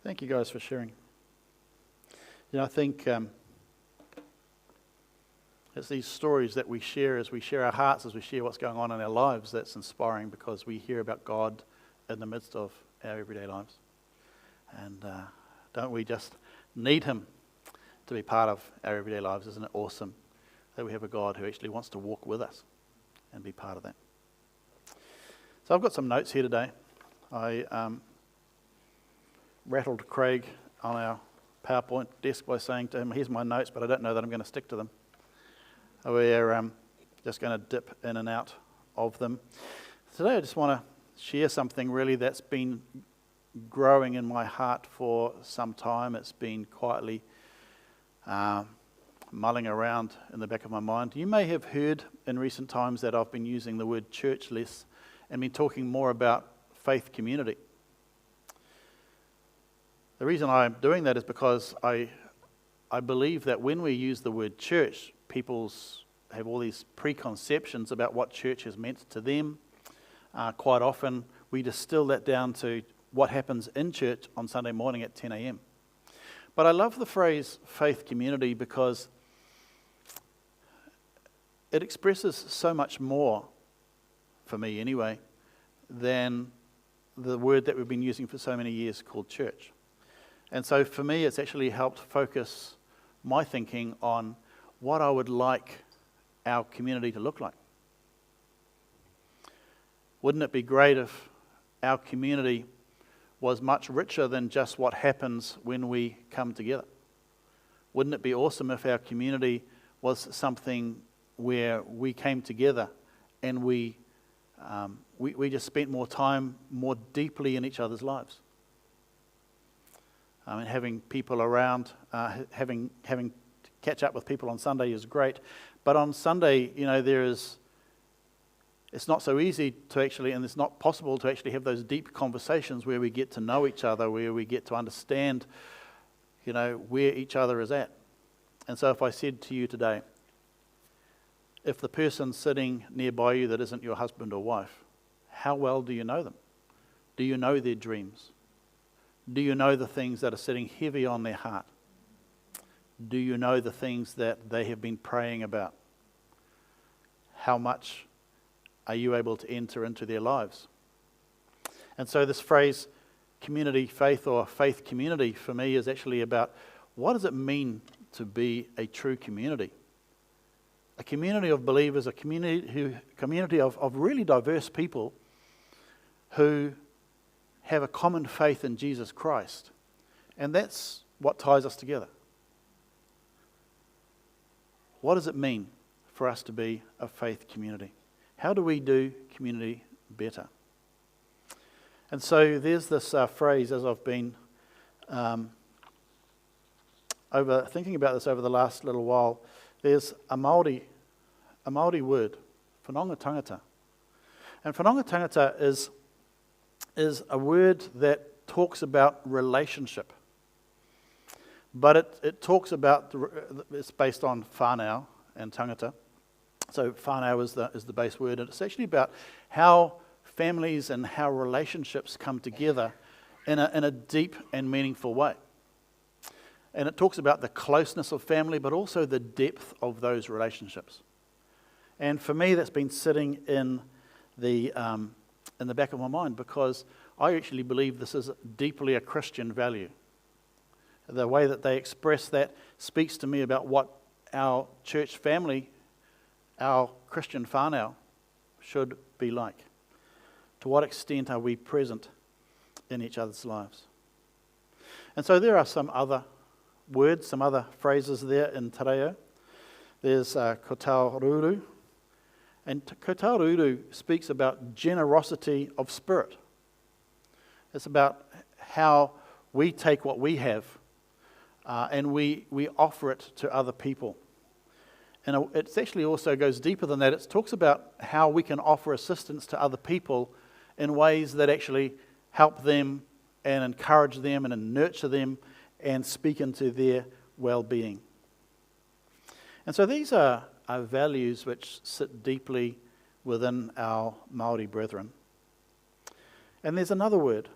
Thank you guys for sharing. I think it's these stories that we share as we share our hearts, as we share what's going on in our lives, that's inspiring, because we hear about God in the midst of our everyday lives. And don't we just need Him to be part of our everyday lives? Isn't it awesome that we have a God who actually wants to walk with us and be part of that? So I've got some notes here today. I rattled Craig on our PowerPoint desk by saying to him, here's my notes, but I don't know that I'm going to stick to them. We're just going to dip in and out of them. Today I just want to share something really that's been growing in my heart for some time. It's been quietly mulling around in the back of my mind. You may have heard in recent times that I've been using the word church less and been talking more about faith community. The reason I'm doing that is because I believe that when we use the word church, people have all these preconceptions about what church is meant to them. Quite often, we distill that down to what happens in church on Sunday morning at 10 a.m. But I love the phrase faith community because it expresses so much more, for me anyway, than the word that we've been using for so many years called church. And so for me, it's actually helped focus my thinking on what I would like our community to look like. Wouldn't it be great if our community was much richer than just what happens when we come together? Wouldn't it be awesome if our community was something where we came together and we just spent more time, more deeply in each other's lives? Having people around, having to catch up with people on Sunday is great, but on Sunday, it's not so easy to actually, and it's not possible to actually have those deep conversations where we get to know each other, where we get to understand, where each other is at. And so if I said to you today, if the person sitting nearby you that isn't your husband or wife, how well do you know them? Do you know their dreams? Do you know the things that are sitting heavy on their heart? Do you know the things that they have been praying about? How much are you able to enter into their lives? And so this phrase, community faith or faith community, for me is actually about what does it mean to be a true community? A community of believers, a community of really diverse people who have a common faith in Jesus Christ. And that's what ties us together. What does it mean for us to be a faith community? How do we do community better? And so there's this phrase, as I've been thinking about this over the last little while. There's a Māori word, whanonga tangata. And whanonga tangata is a word that talks about relationship. But it talks about, it's based on whānau and tangata. So whānau is the base word, and it's actually about how families and how relationships come together in a deep and meaningful way. And it talks about the closeness of family, but also the depth of those relationships. And for me, that's been sitting in the back of my mind, because I actually believe this is deeply a Christian value. The way that they express that speaks to me about what our church family, our Christian whānau, should be like. To what extent are we present in each other's lives? And so there are some other words, some other phrases there in Te Reo. There's kotaururu. And kotaururu speaks about generosity of spirit. It's about how we take what we have and we offer it to other people. And it actually also goes deeper than that. It talks about how we can offer assistance to other people in ways that actually help them and encourage them and nurture them and speak into their well-being. And so these are values which sit deeply within our Māori brethren. And there's another word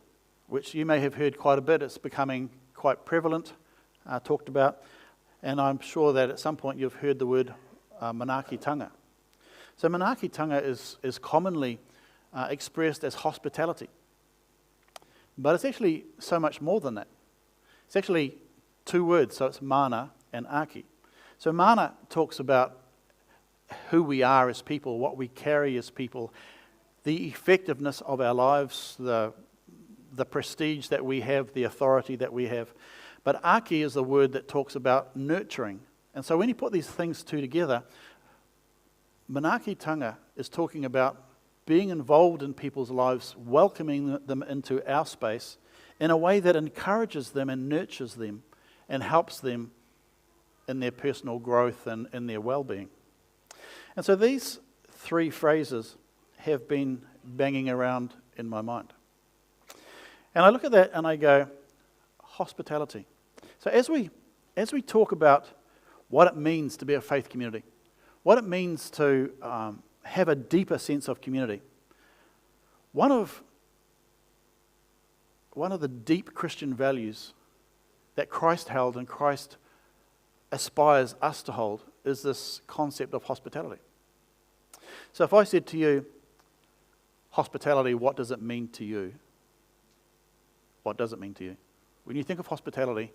which you may have heard quite a bit. It's becoming quite prevalent, talked about, and I'm sure that at some point you've heard the word manaakitanga. So manaakitanga is commonly expressed as hospitality, but it's actually so much more than that. It's actually two words, so it's mana and aki. So mana talks about who we are as people, what we carry as people, the effectiveness of our lives, the prestige that we have, the authority that we have. But aki is the word that talks about nurturing. And so when you put these things two together, manaakitanga is talking about being involved in people's lives, welcoming them into our space in a way that encourages them and nurtures them and helps them in their personal growth and in their well-being. And so these three phrases have been banging around in my mind. And I look at that and I go, hospitality. So as we talk about what it means to be a faith community, what it means to have a deeper sense of community, one of the deep Christian values that Christ held and Christ aspires us to hold is this concept of hospitality. So if I said to you, hospitality, what does it mean to you? What does it mean to you? When you think of hospitality,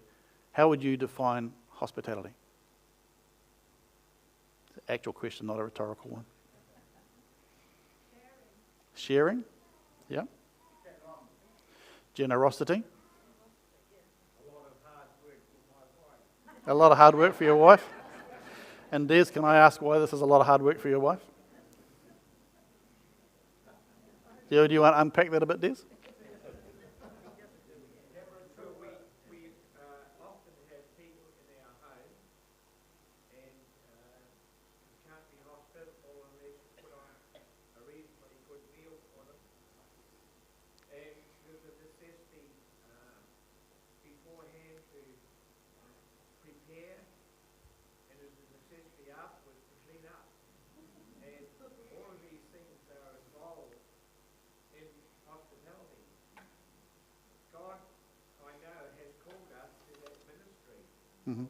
how would you define hospitality? It's an actual question, not a rhetorical one. Sharing? Yeah. Generosity? A lot of hard work for your wife. And Des, can I ask why this is a lot of hard work for your wife? Do you want to unpack that a bit, Des? Mm-hmm. And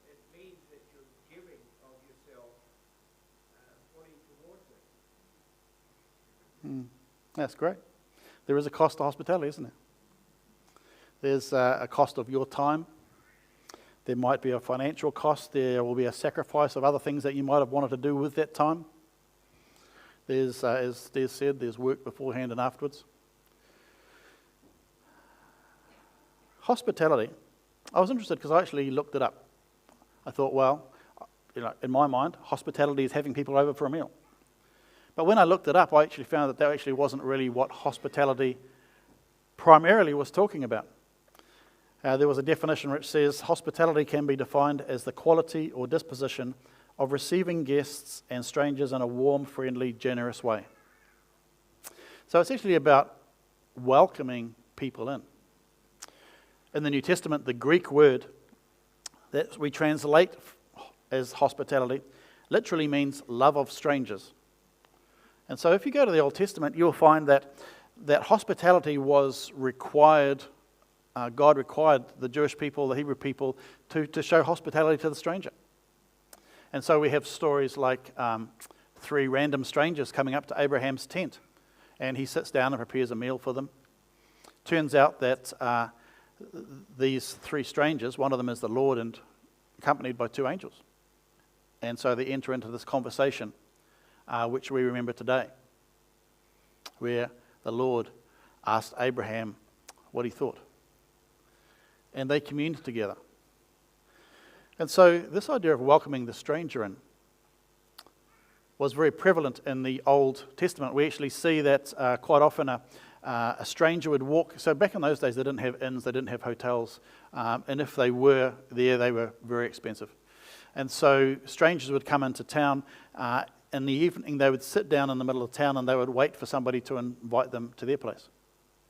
it means that you're giving of yourself fully towards it. That's great. There is a cost to hospitality, isn't there? There's a cost of your time. There might be a financial cost. There will be a sacrifice of other things that you might have wanted to do with that time. There's, as Des said, there's work beforehand and afterwards. Hospitality, I was interested because I actually looked it up. I thought, well, in my mind, hospitality is having people over for a meal. But when I looked it up, I actually found that actually wasn't really what hospitality primarily was talking about. There was a definition which says, hospitality can be defined as the quality or disposition of receiving guests and strangers in a warm, friendly, generous way. So it's actually about welcoming people in. In the New Testament, the Greek word that we translate as hospitality literally means love of strangers. And so if you go to the Old Testament, you'll find that hospitality was required, God required the Jewish people, the Hebrew people, to show hospitality to the stranger. And so we have stories like 3 random strangers coming up to Abraham's tent, and he sits down and prepares a meal for them. Turns out that these 3 strangers, one of them is the Lord and accompanied by 2 angels. And so they enter into this conversation, which we remember today, where the Lord asked Abraham what he thought. And they communed together. And so this idea of welcoming the stranger in was very prevalent in the Old Testament. We actually see that quite often a stranger would walk. So back in those days, they didn't have inns, they didn't have hotels, and if they were there, they were very expensive. And so strangers would come into town. In the evening, they would sit down in the middle of town and they would wait for somebody to invite them to their place.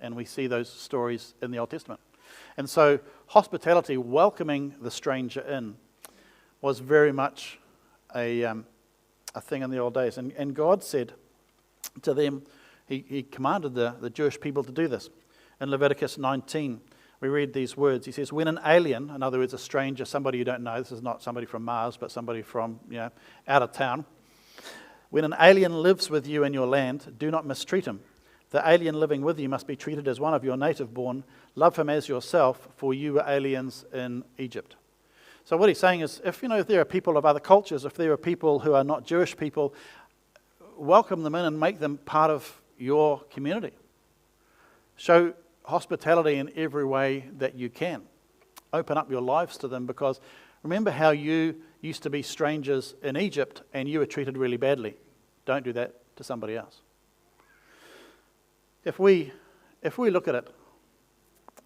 And we see those stories in the Old Testament. And so hospitality, welcoming the stranger in, was very much a thing in the old days. And God said to them, He commanded the Jewish people to do this. In Leviticus 19, we read these words. He says, when an alien, in other words, a stranger, somebody you don't know, this is not somebody from Mars, but somebody from, out of town. When an alien lives with you in your land, do not mistreat him. The alien living with you must be treated as one of your native born. Love him as yourself, for you were aliens in Egypt. So what he's saying is, if there are people of other cultures, if there are people who are not Jewish people, welcome them in and make them part of your community. Show hospitality in every way that you can. Open up your lives to them, because remember how you used to be strangers in Egypt and you were treated really badly. Don't do that to somebody else. If we look at it,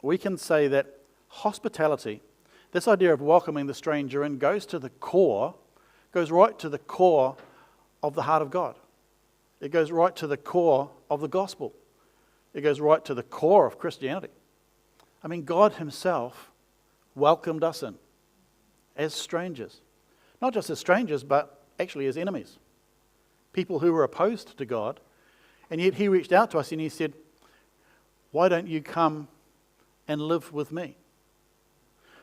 we can say that hospitality, this idea of welcoming the stranger in, goes right to the core of the heart of God. It goes right to the core of the gospel. It goes right to the core of Christianity. I mean, God himself welcomed us in as strangers. Not just as strangers, but actually as enemies. People who were opposed to God. And yet he reached out to us and he said, why don't you come and live with me?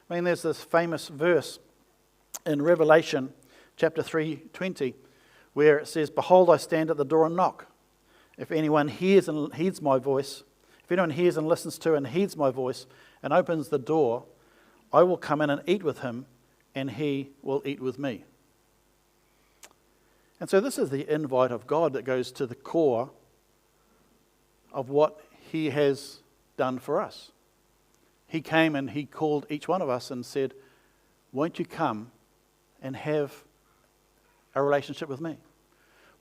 I mean, there's this famous verse in Revelation chapter 3:20 where it says, behold, I stand at the door and knock. If anyone hears and heeds my voice, if anyone hears and listens to and heeds my voice and opens the door, I will come in and eat with him, and he will eat with me. And so this is the invite of God that goes to the core of what he has done for us. He came and he called each one of us and said, won't you come and have a relationship with me?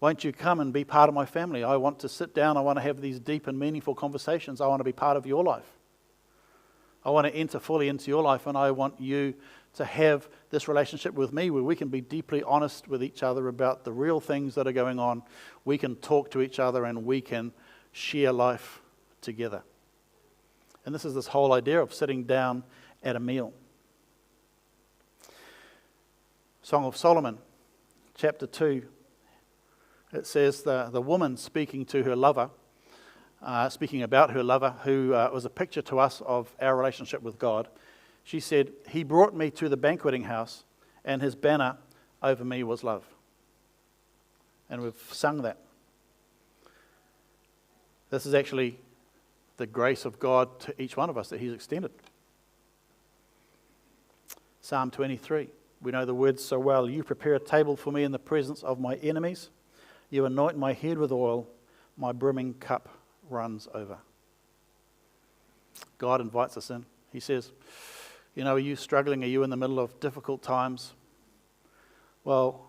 Won't you come and be part of my family? I want to sit down. I want to have these deep and meaningful conversations. I want to be part of your life. I want to enter fully into your life, and I want you to have this relationship with me where we can be deeply honest with each other about the real things that are going on. We can talk to each other and we can share life together. And this is this whole idea of sitting down at a meal. Song of Solomon, chapter 2. It says the woman speaking to her lover, speaking about her lover, who was a picture to us of our relationship with God. She said, he brought me to the banqueting house, and his banner over me was love. And we've sung that. This is actually the grace of God to each one of us that he's extended. Psalm 23. We know the words so well. You prepare a table for me in the presence of my enemies. You anoint my head with oil. My brimming cup runs over. God invites us in. He says, are you struggling? Are you in the middle of difficult times? Well,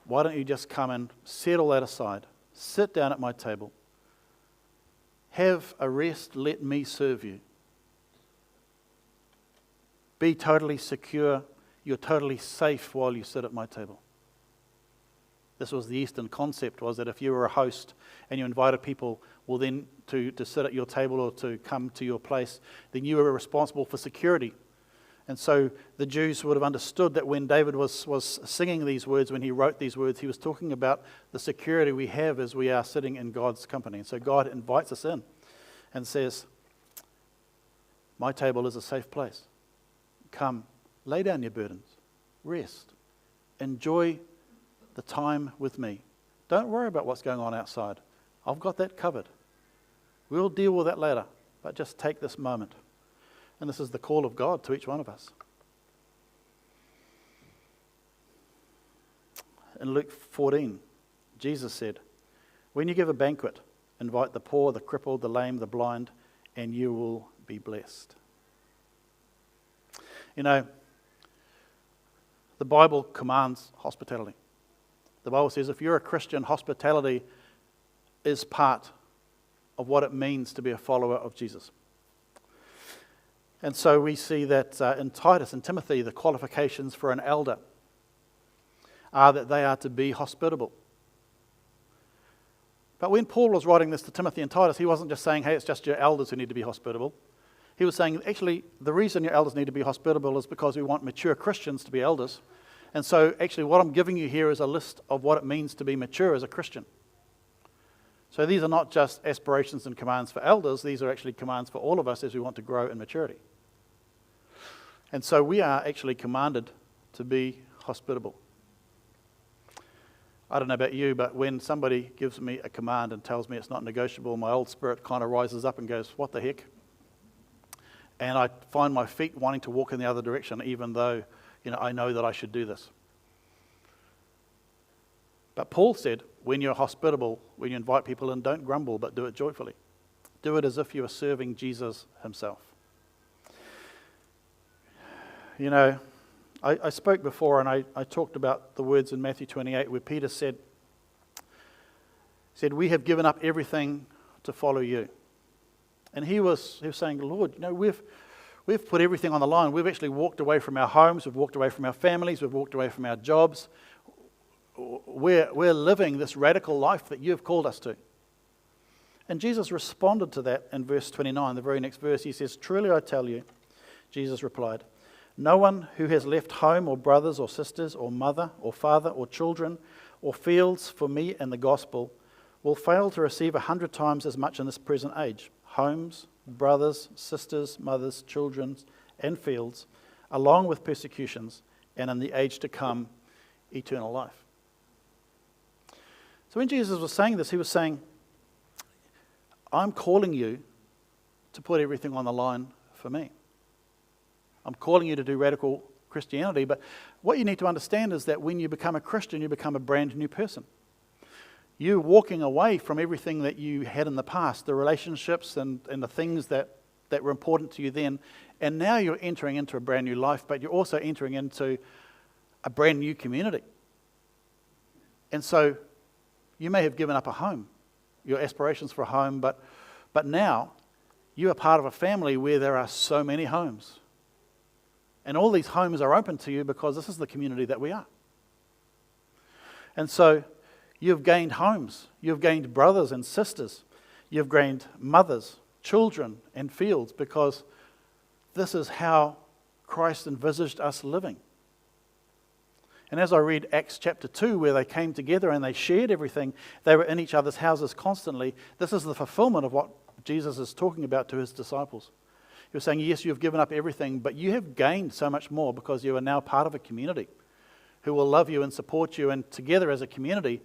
why don't you just come and set all that aside? Sit down at my table. Have a rest. Let me serve you. Be totally secure. You're totally safe while you sit at my table. This was the Eastern concept, was that if you were a host and you invited people, well then to sit at your table or to come to your place, then you were responsible for security. And so the Jews would have understood that when David was singing these words, when he wrote these words, he was talking about the security we have as we are sitting in God's company. And so God invites us in and says, my table is a safe place. Come, lay down your burdens, rest, enjoy the time with me. Don't worry about what's going on outside. I've got that covered. We'll deal with that later, but just take this moment. And this is the call of God to each one of us. In Luke 14, Jesus said, when you give a banquet, invite the poor, the crippled, the lame, the blind, and you will be blessed. The Bible commands hospitality. The Bible says if you're a Christian, hospitality is part of what it means to be a follower of Jesus. And so we see that in Titus and Timothy, the qualifications for an elder are that they are to be hospitable. But when Paul was writing this to Timothy and Titus, he wasn't just saying, hey, it's just your elders who need to be hospitable. He was saying, actually, the reason your elders need to be hospitable is because we want mature Christians to be elders. And so actually what I'm giving you here is a list of what it means to be mature as a Christian. So these are not just aspirations and commands for elders, these are actually commands for all of us as we want to grow in maturity. And so we are actually commanded to be hospitable. I don't know about you, but when somebody gives me a command and tells me it's not negotiable, my old spirit kind of rises up and goes, what the heck? And I find my feet wanting to walk in the other direction, even though, I know that I should do this. But Paul said, when you're hospitable, when you invite people in, don't grumble, but do it joyfully. Do it as if you are serving Jesus himself. I spoke before and I talked about the words in Matthew 28 where Peter said, we have given up everything to follow you. And he was saying, Lord, we've put everything on the line. We've actually walked away from our homes, we've walked away from our families, we've walked away from our jobs. We're living this radical life that you have called us to. And Jesus responded to that in verse 29, the very next verse. He says, truly I tell you, Jesus replied, no one who has left home or brothers or sisters or mother or father or children or fields for me and the gospel will fail to receive 100 times as much in this present age. Homes, brothers, sisters, mothers, children, and fields, along with persecutions, and in the age to come, eternal life. So when Jesus was saying this, he was saying, I'm calling you to put everything on the line for me. I'm calling you to do radical Christianity, but what you need to understand is that when you become a Christian, you become a brand new person. You're walking away from everything that you had in the past, the relationships and the things that were important to you then, and now you're entering into a brand new life, but you're also entering into a brand new community. And so you may have given up a home, your aspirations for a home, but now you are part of a family where there are so many homes. And all these homes are open to you because this is the community that we are. And so you've gained homes, you've gained brothers and sisters, you've gained mothers, children, and fields because this is how Christ envisaged us living. And as I read Acts chapter 2, where they came together and they shared everything, they were in each other's houses constantly. This is the fulfillment of what Jesus is talking about to his disciples. He was saying, yes, you've given up everything, but you have gained so much more because you are now part of a community who will love you and support you. And together as a community,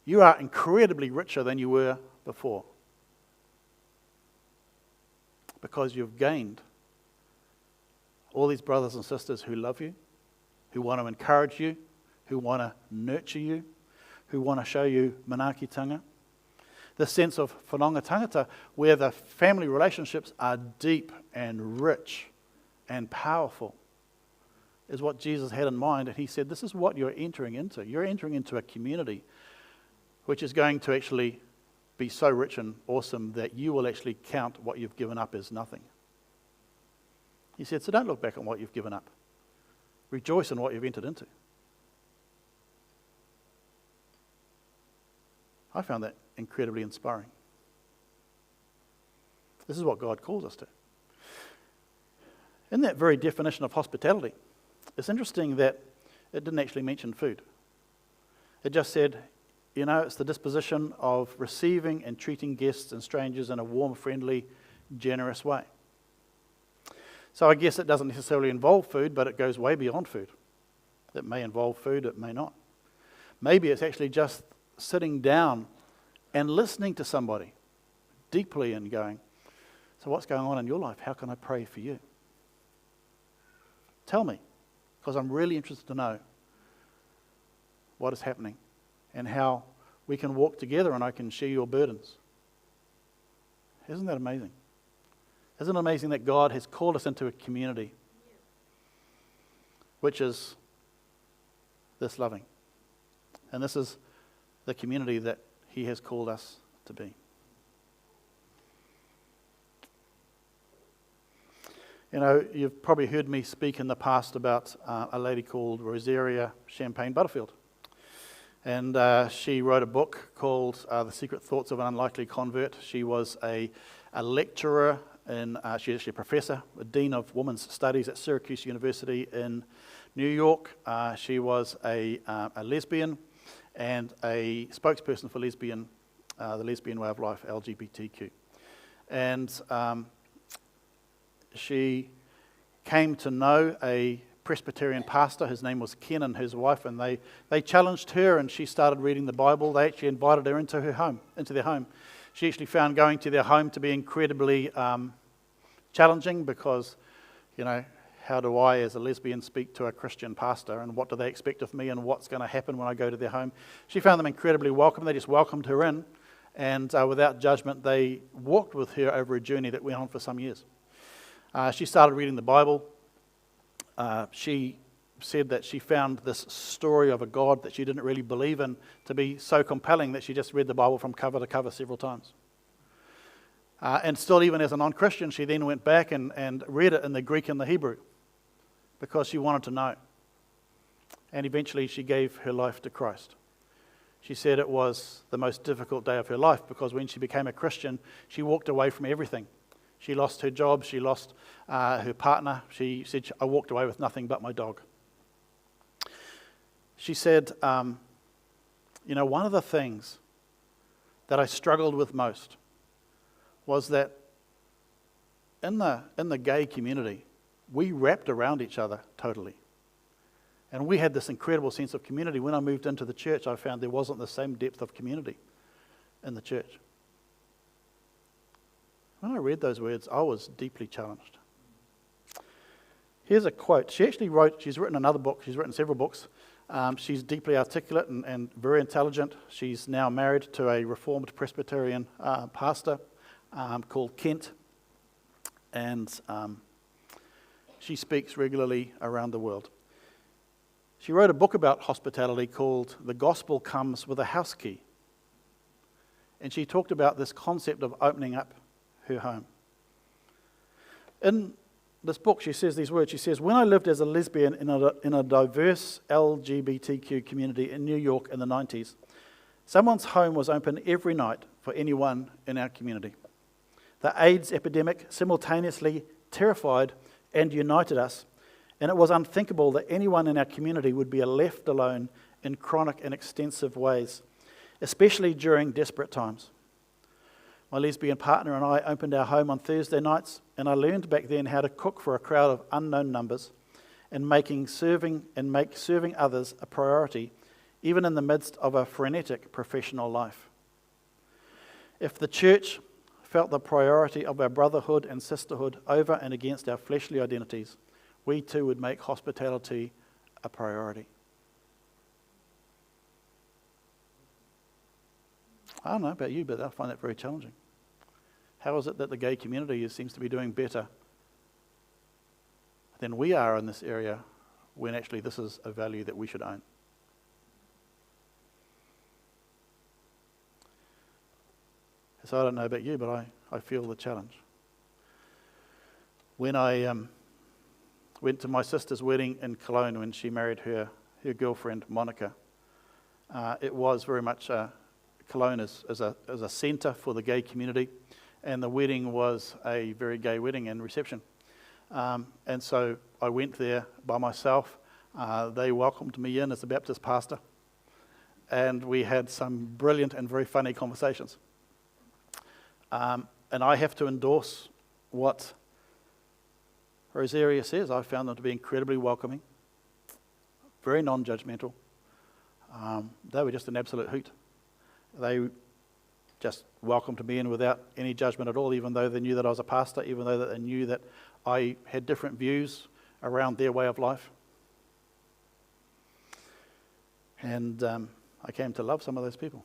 you are incredibly richer than you were before. Because you've gained all these brothers and sisters who love you, who want to encourage you, who want to nurture you, who want to show you manaakitanga. The sense of whanonga tangata, where the family relationships are deep and rich and powerful, is what Jesus had in mind. And he said, this is what you're entering into. You're entering into a community which is going to actually be so rich and awesome that you will actually count what you've given up as nothing. He said, so don't look back on what you've given up. Rejoice in what you've entered into. I found that incredibly inspiring. This is what God calls us to. In that very definition of hospitality, it's interesting that it didn't actually mention food. It just said, it's the disposition of receiving and treating guests and strangers in a warm, friendly, generous way. So I guess it doesn't necessarily involve food, but it goes way beyond food. It may involve food, it may not. Maybe it's actually just sitting down and listening to somebody deeply and going, so what's going on in your life? How can I pray for you? Tell me, because I'm really interested to know what is happening and how we can walk together and I can share your burdens. Isn't that amazing? Isn't it amazing that God has called us into a community which is this loving? And this is the community that he has called us to be. You've probably heard me speak in the past about a lady called Rosaria Champagne Butterfield. And she wrote a book called The Secret Thoughts of an Unlikely Convert. She was a lecturer, she's actually a professor, a dean of women's studies at Syracuse University in New York. She was a lesbian and a spokesperson for lesbian the lesbian way of life, LGBTQ. And she came to know a Presbyterian pastor. His name was Ken, and his wife, and they challenged her, and she started reading the Bible. They actually invited her into their home. She actually found going to their home to be incredibly challenging because, how do I, as a lesbian, speak to a Christian pastor, and what do they expect of me, and what's going to happen when I go to their home? She found them incredibly welcome. They just welcomed her in, and without judgment, they walked with her over a journey that went on for some years. She started reading the Bible. She said that she found this story of a God that she didn't really believe in to be so compelling that she just read the Bible from cover to cover several times. And still, even as a non-Christian, she then went back and read it in the Greek and the Hebrew because she wanted to know. And eventually she gave her life to Christ. She said it was the most difficult day of her life because when she became a Christian, she walked away from everything. She lost her job, she lost her partner. She said, I walked away with nothing but my dog. She said, one of the things that I struggled with most was that in the gay community, we wrapped around each other totally. And we had this incredible sense of community. When I moved into the church, I found there wasn't the same depth of community in the church. When I read those words, I was deeply challenged. Here's a quote. She's written another book. She's written several books. She's deeply articulate and very intelligent. She's now married to a Reformed Presbyterian pastor called Kent. And she speaks regularly around the world. She wrote a book about hospitality called The Gospel Comes with a House Key. And she talked about this concept of opening up her home. In this book, she says these words. She says, when I lived as a lesbian in a diverse LGBTQ community in New York in the 90s, someone's home was open every night for anyone in our community. The AIDS epidemic simultaneously terrified and united us, and it was unthinkable that anyone in our community would be left alone in chronic and extensive ways, especially during desperate times. My lesbian partner and I opened our home on Thursday nights, and I learned back then how to cook for a crowd of unknown numbers and make serving others a priority, even in the midst of a frenetic professional life. If the church felt the priority of our brotherhood and sisterhood over and against our fleshly identities, we too would make hospitality a priority. I don't know about you, but I find that very challenging. How is it that the gay community seems to be doing better than we are in this area when actually this is a value that we should own? So I don't know about you, but I feel the challenge. When I went to my sister's wedding in Cologne when she married her girlfriend, Monica, it was very much Cologne as a centre for the gay community, and the wedding was a very gay wedding and reception. And so I went there by myself. They welcomed me in as a Baptist pastor, and we had some brilliant and very funny conversations. And I have to endorse what Rosaria says. I found them to be incredibly welcoming, very non-judgmental. They were just an absolute hoot. They just welcomed me in without any judgment at all, even though they knew that I was a pastor, even though they knew that I had different views around their way of life. And I came to love some of those people.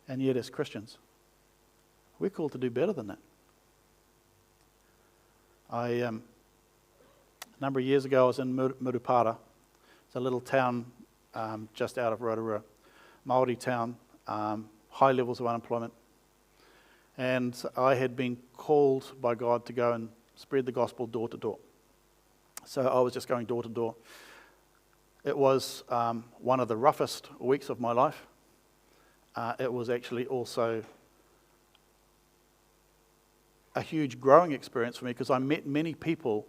And yet as Christians, we're called to do better than that. A number of years ago, I was in Murupara. It's a little town just out of Rotorua, Māori town, high levels of unemployment. And I had been called by God to go and spread the gospel door to door. So I was just going door to door. It was one of the roughest weeks of my life. It was actually also a huge growing experience for me because I met many people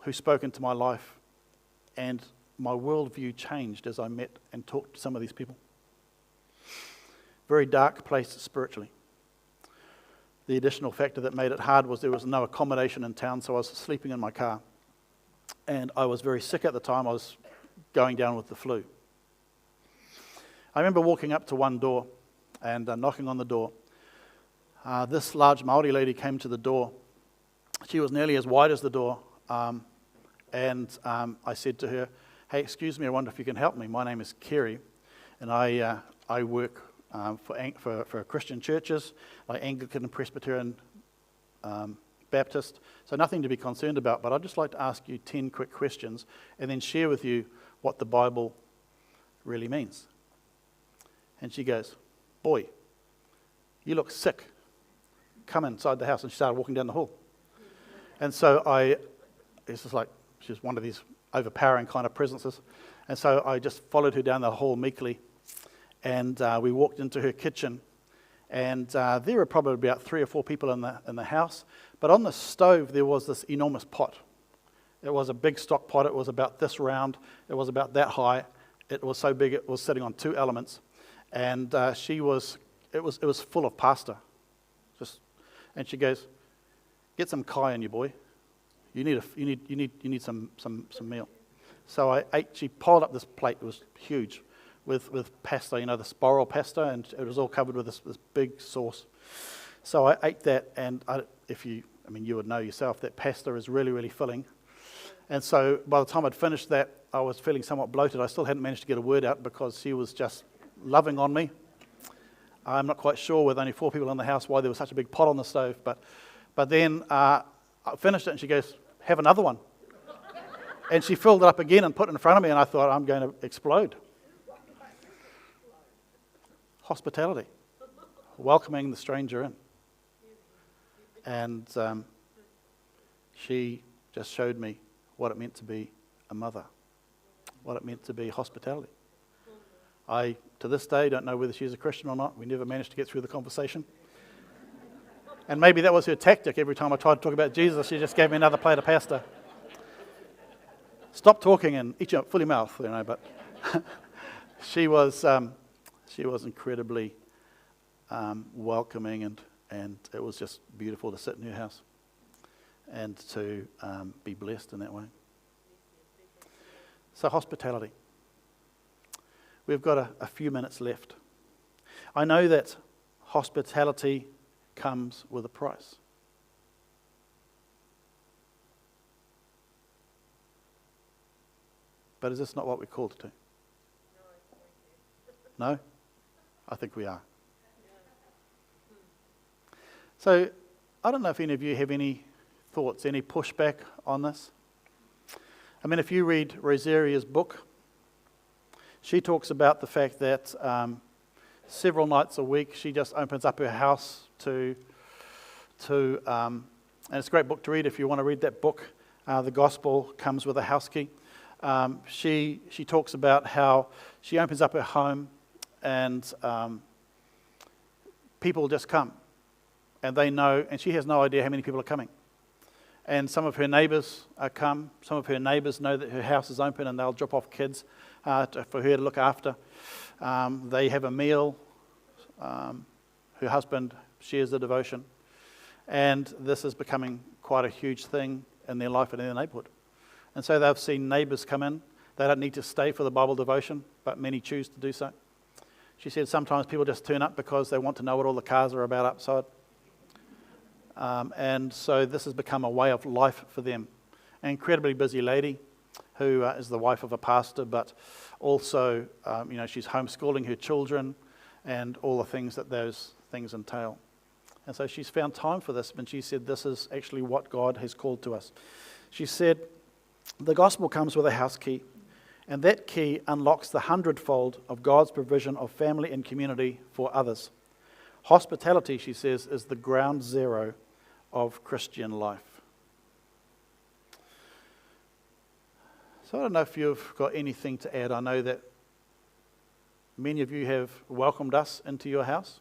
who spoke into my life and my worldview changed as I met and talked to some of these people. Very dark place spiritually. The additional factor that made it hard was there was no accommodation in town, so I was sleeping in my car. And I was very sick at the time. I was going down with the flu. I remember walking up to one door and knocking on the door. This large Māori lady came to the door. She was nearly as wide as the door. And I said to her, "Hey, excuse me, I wonder if you can help me. My name is Kerry, and I work for Christian churches like Anglican and Presbyterian, Baptist. So nothing to be concerned about, but I'd just like to ask you 10 quick questions and then share with you what the Bible really means." And she goes, "Boy, you look sick. Come inside the house." And she started walking down the hall. And so it's just like, she's one of these overpowering kind of presences. And so I just followed her down the hall meekly. And we walked into her kitchen. And there were probably about 3 or 4 people in the house. But on the stove, there was this enormous pot. It was a big stock pot. It was about this round. It was about that high. It was so big, it was sitting on 2 elements. And it was full of pasta. And she goes, "Get some kai in you, boy. You need some meal." So I ate. She piled up this plate. It was huge, with pasta, the spiral pasta, and it was all covered with this big sauce. So I ate that, and you would know yourself that pasta is really, really filling. And so by the time I'd finished that, I was feeling somewhat bloated. I still hadn't managed to get a word out because she was just loving on me. I'm not quite sure, with only 4 people in the house, why there was such a big pot on the stove. But then I finished it, and she goes, "Have another one." And she filled it up again and put it in front of me, and I thought, I'm going to explode. Hospitality. Welcoming the stranger in. And she just showed me what it meant to be a mother, what it meant to be hospitality. I, to this day, don't know whether she's a Christian or not. We never managed to get through the conversation. And maybe that was her tactic. Every time I tried to talk about Jesus, she just gave me another plate of pasta. Stop talking and eat your full mouth, but she was incredibly welcoming, and it was just beautiful to sit in her house and to be blessed in that way. So hospitality. We've got a few minutes left. I know that hospitality comes with a price. But is this not what we're called to? No? I think we are. So, I don't know if any of you have any thoughts, any pushback on this. I mean, if you read Rosaria's book, she talks about the fact that several nights a week she just opens up her house to and it's a great book to read if you want to read that book. The Gospel Comes with a House Key. She talks about how she opens up her home and people just come, and they know, and she has no idea how many people are coming. And some of her neighbours come. Some of her neighbours know that her house is open, and they'll drop off kids for her to look after. They have a meal. Her husband shares the devotion. And this is becoming quite a huge thing in their life and in their neighbourhood. And so they've seen neighbours come in. They don't need to stay for the Bible devotion, but many choose to do so. She said sometimes people just turn up because they want to know what all the cars are about outside. And so this has become a way of life for them. An incredibly busy lady who is the wife of a pastor, but also, she's homeschooling her children and all the things that those things entail. And so she's found time for this, and she said this is actually what God has called to us. She said, "The gospel comes with a house key, and that key unlocks the 100-fold of God's provision of family and community for others. Hospitality," she says, "is the ground zero of Christian life." So I don't know if you've got anything to add. I know that many of you have welcomed us into your house,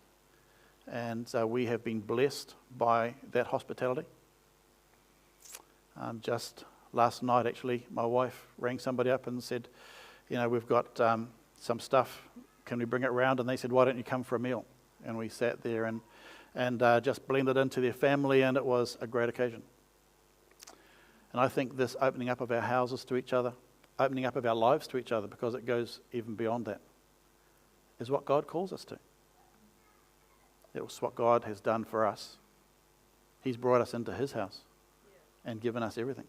and we have been blessed by that hospitality. Just last night, actually, my wife rang somebody up and said, we've got some stuff. Can we bring it round? And they said, why don't you come for a meal? And we sat there and just blended into their family, and it was a great occasion. And I think this opening up of our houses to each other, opening up of our lives to each other, because it goes even beyond that, is what God calls us to. It was what God has done for us. He's brought us into his house and given us everything.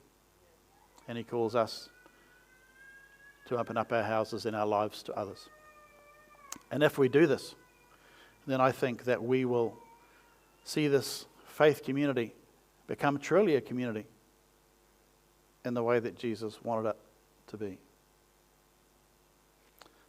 And he calls us to open up our houses and our lives to others. And if we do this, then I think that we will see this faith community become truly a community in the way that Jesus wanted it to be.